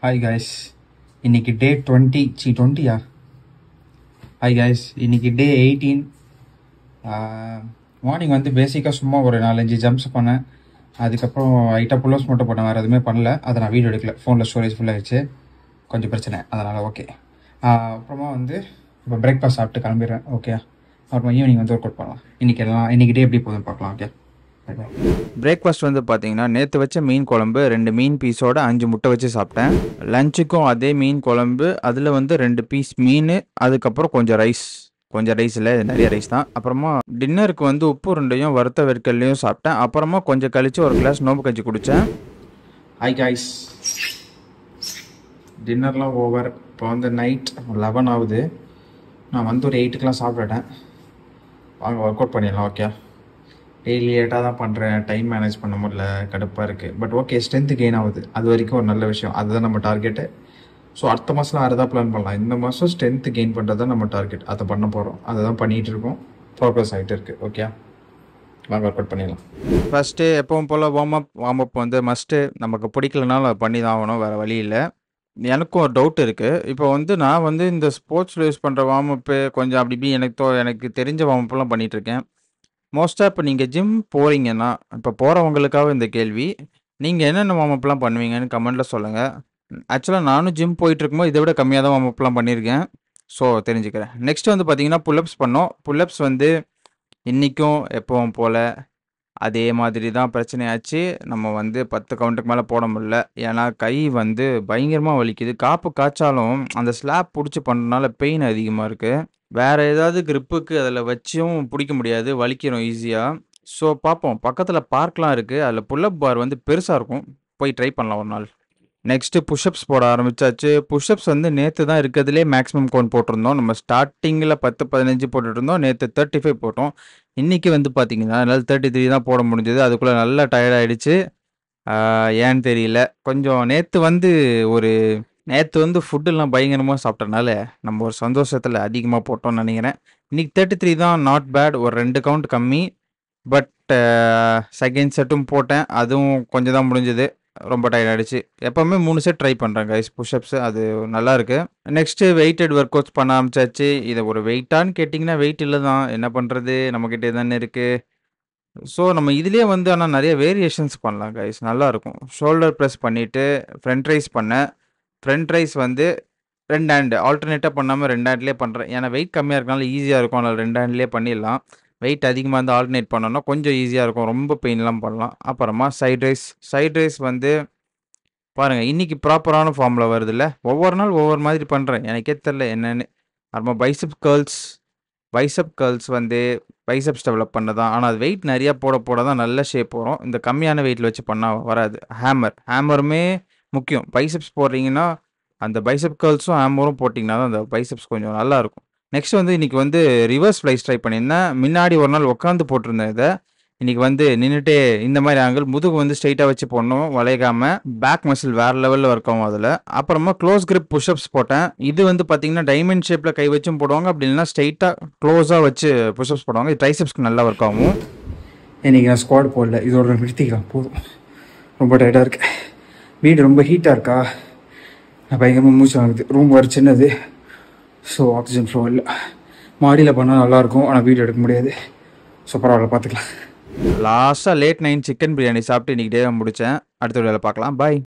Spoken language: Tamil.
Hi guys, இன்னைக்கு டே 20 20யா. ஹாய் guys, இன்னைக்கு டே 18. மார்னிங் வந்து பேசிக்காக சும்மா ஒரு 4-5 ஜம்ப்ஸ் பண்ணேன். அதுக்கப்புறம் ஐட்டா புல்லப்ஸ் மட்டும் பண்ணேன், வேறு எதுவுமே பண்ணல. அதை நான் வீடியோ எடுக்கல, ஃபோனில் ஸ்டோரேஜ் ஃபுல்லாகிடுச்சு, கொஞ்சம் பிரச்சனை, அதனால் ஓகே. அப்புறமா வந்து இப்போ பிரேக்ஃபாஸ்ட் சாப்பிட்டு கிளம்பிடுறேன். ஓகே, அப்புறமா ஈவினிங் வந்து ஒர்க் அவுட் பண்ணலாம். இன்றைக்கி டே எப்படி போகுதுன்னு பார்க்கலாம். ஓகே, பிரேக்ஃபாஸ்ட் வந்து பார்த்தீங்கன்னா நேற்று வச்ச மீன் குழம்பு 2 மீன் பீஸோட 5 முட்டை வச்சு சாப்பிட்டேன். லஞ்சுக்கும் அதே மீன் குழம்பு, அதில் வந்து 2 பீஸ் மீன், அதுக்கப்புறம் கொஞ்சம் ரைஸ் இல்லை, நிறைய ரைஸ் தான். அப்புறமா டின்னருக்கு வந்து உப்பு உருண்டையும் வறுத்த வெற்கல்லையும் சாப்பிட்டேன். அப்புறமா கொஞ்சம் கழிச்சு ஒரு கிளாஸ் நோம்பு கஞ்சி குடித்தேன். ஹாய் காய்ஸ், டின்னர்லாம் ஓவர். இப்போ வந்து நைட் 11 ஆகுது. நான் வந்து ஒரு 8க்குலாம் சாப்பிட்டுட்டேன். வாங்க ஒர்க் அவுட் பண்ணிடலாம். ஓகே, டெய்லி லேட்டாக தான் பண்ணுறேன், டைம் மேனேஜ் பண்ண முடியல, கடுப்பாக இருக்குது. பட் ஓகே, ஸ்ட்ரென்த்து கெயின் ஆகுது, அது வரைக்கும் ஒரு நல்ல விஷயம். அதுதான் நம்ம டார்கெட்டு. ஸோ அடுத்த மாதம் வேறு தான் பிளான் பண்ணலாம். இந்த மாதம் ஸ்ட்ரென்த்து கெயின் பண்ணுறது தான் நம்ம டார்கெட். அதை பண்ண போகிறோம், அதை தான் பண்ணிகிட்டு இருக்கோம். ப்ரோக்ரஸ் ஆகிட்டு இருக்குது. ஓகே, வாங்க ஒர்க் அவுட் பண்ணிடலாம். ஃபஸ்ட்டு எப்பவும் போல் வார்ம் அப் வந்து மஸ்ட்டு. நமக்கு பிடிக்கலனாலும் அதை பண்ணி தான் ஆகணும், வேறு வழி இல்லை. எனக்கும் ஒரு டவுட் இருக்குது. இப்போ வந்து நான் வந்து இந்த ஸ்போர்ட்ஸில் யூஸ் பண்ணுற வார்ம் அப்பு கொஞ்சம் அப்படி இப்படி எனக்கு தெரிஞ்ச வார்ம் அப்லாம் பண்ணிகிட்ருக்கேன். மோஸ்ட்டாக இப்போ நீங்கள் ஜிம் போகிறீங்கன்னா, இப்போ போகிறவங்களுக்காக இந்த கேள்வி, நீங்கள் என்னென்ன வார்ம் அப்லாம் பண்ணுவீங்கன்னு கமெண்ட்டில் சொல்லுங்கள். ஆக்சுவலாக நானும் ஜிம் போயிட்டுருக்கும்போது இதை விட கம்மியாக தான் வார்ம் அப்லாம் பண்ணியிருக்கேன். ஸோ தெரிஞ்சுக்கிறேன். நெக்ஸ்ட் வந்து பார்த்தீங்கன்னா புல்லப்ஸ் பண்ணோம். புல்லப்ஸ் வந்து இன்றைக்கும் எப்பவும் போல் அதே மாதிரி தான் பிரச்சனையாச்சு. நம்ம வந்து 10 கவுண்ட்டுக்கு மேலே போட முடியல. ஏன்னா கை வந்து பயங்கரமாக வலிக்குது. காப்பு காய்ச்சாலும் அந்த ஸ்லாப் பிடிச்சி பண்ணுறதுனால பெயின் அதிகமாக இருக்குது. வேறு ஏதாவது கிரிப்புக்கு அதில் வச்சும் பிடிக்க முடியாது, வலிக்கிறோம் ஈஸியாக. ஸோ பார்ப்போம். பக்கத்தில் பார்க்லாம் இருக்குது, அதில் புல்லப் பார் வந்து பெருசாக இருக்கும், போய் ட்ரை பண்ணலாம் ஒரு நாள். நெக்ஸ்ட்டு புஷ்அப்ஸ் போட ஆரம்பித்தாச்சு. புஷ்அப்ஸ் வந்து நேற்று தான் இருக்கிறதுலே மேக்ஸிமம் கவுண்ட் போட்டிருந்தோம். நம்ம ஸ்டார்டிங்கில் 10-15 போட்டுட்ருந்தோம். நேற்று 35 போட்டோம். இன்றைக்கி வந்து பார்த்திங்கன்னா என்னால் 33 தான் போட முடிஞ்சது. அதுக்குள்ளே நல்லா டயர்டாகிடுச்சு. ஏன்னு தெரியல. கொஞ்சம் நேற்று வந்து ஃபுட்டெல்லாம் பயங்கரமாக சாப்பிட்டனால நம்ம ஒரு சந்தோஷத்தில் அதிகமாக போட்டோம்னு நினைக்கிறேன். இன்றைக்கி 33 தான், நாட் பேட். ஒரு 2 கவுண்ட் கம்மி. பட் செகண்ட் செட்டும் போட்டேன், அதுவும் கொஞ்சம் தான் முடிஞ்சது. ரொம்ப டயர்ட் ஆகிடுச்சு. எப்போவுமே 3 செட் ட்ரை பண்ணுறேன் கைஸ் புஷ்அப்ஸு, அது நல்லாயிருக்கு. நெக்ஸ்ட்டு வெயிட்டட் ஒர்க் அவுட்ஸ் பண்ண ஆரம்பிச்சாச்சு. இதை ஒரு வெயிட்டான்னு கேட்டிங்கன்னா வெயிட் இல்லை தான், என்ன பண்ணுறது, நம்மக்கிட்டே தானே இருக்குது. ஸோ நம்ம இதுலேயே வந்து ஆனால் நிறைய வேரியேஷன்ஸ் பண்ணலாம் கைஸ், நல்லாயிருக்கும். ஷோல்டர் ப்ரெஸ் பண்ணிவிட்டு ஃப்ரண்ட் ரைஸ் பண்ணேன். ஃப்ரண்ட் ரைஸ் வந்து 2 ஹேண்டு ஆல்டர்னேட்டாக பண்ணாமல் 2 ஹேண்ட்லேயே பண்ணுறேன். ஏன்னா வெயிட் கம்மியாக இருக்கனால ஈஸியாக இருக்கும், அதனால் 2 ஹேண்ட்லேயே பண்ணிடலாம். வெயிட் அதிகமாக இருந்தால் ஆல்டர்னேட் பண்ணோன்னா கொஞ்சம் ஈஸியாக இருக்கும், ரொம்ப பெயின்லாம் பண்ணலாம். அப்புறமா சைட் ரைஸ் வந்து பாருங்கள், இன்றைக்கி ப்ராப்பரான ஃபார்மில் வருதில்ல. ஒவ்வொரு நாள் ஒவ்வொரு மாதிரி பண்ணுறேன், எனக்கே தெரில என்னென்னு. அப்புறமா பைசப் கேர்ள்ஸ் வந்து பைசப்ஸ் டெவலப் பண்ணதான். ஆனால் அது வெயிட் நிறையா போட தான் நல்ல ஷேப் வரும். இந்த கம்மியான வெயிட்டில் வச்சு பண்ணால் வராது. ஹேமருமே முக்கியம். பைசப்ஸ் போடுறீங்கன்னா அந்த பைசப் கேர்ள்ஸும் ஹேமரும் போட்டிங்கன்னா தான் அந்த பைசப்ஸ் கொஞ்சம் நல்லாயிருக்கும். நெக்ஸ்ட் வந்து இன்றைக்கி வந்து ரிவர்ஸ் ஃப்ளைஸ் ட்ரை பண்ணியிருந்தேன். முன்னாடி ஒரு நாள் உட்காந்து போட்டிருந்தேன் இதை. இன்றைக்கி வந்து நின்றுட்டே இந்த மாதிரி ஆங்கிள், முதுகு வந்து ஸ்ட்ரைட்டாக வச்சு போடணும், வளையாமல். பேக் மசில் வேறு லெவலில் ஒர்க் ஆகும் அதில். அப்புறமா க்ளோஸ் கிரிப் புஷ்அப்ஸ் போட்டேன். இது வந்து பார்த்திங்கன்னா டைமண்ட் ஷேப்பில் கை வச்சும் போடுவாங்க, அப்படி இல்லைன்னா ஸ்ட்ரைட்டாக க்ளோஸாக வச்சு புஷ்அப்ஸ் போடுவாங்க. இது ட்ரைசெப்ஸ்க்கு நல்லா ஒர்க் ஆகும். இன்றைக்கி நான் ஸ்குவாட் போடல, இதோட நிறுத்திக்கலாம் போதும். ரொம்ப டயர்டாக இருக்கு, வீடு ரொம்ப ஹீட்டாக இருக்கா, நான் பயங்கரமாக மூச்சு வாங்குது. ரூம் வர சின்னது, ஸோ ஆக்சிஜன் ஃப்ளோ இல்லை. மாடியில் பண்ணால் நல்லாயிருக்கும், ஆனால் வீடியோ எடுக்க முடியாது. ஸோ பரவாயில்ல, பார்த்துக்கலாம். லாஸ்ட்டாக லேட் நைட் சிக்கன் பிரியாணி சாப்பிட்டு இன்றைக்கி டே முடித்தேன். அடுத்த வீடியோவில் பார்க்கலாம். பாய்.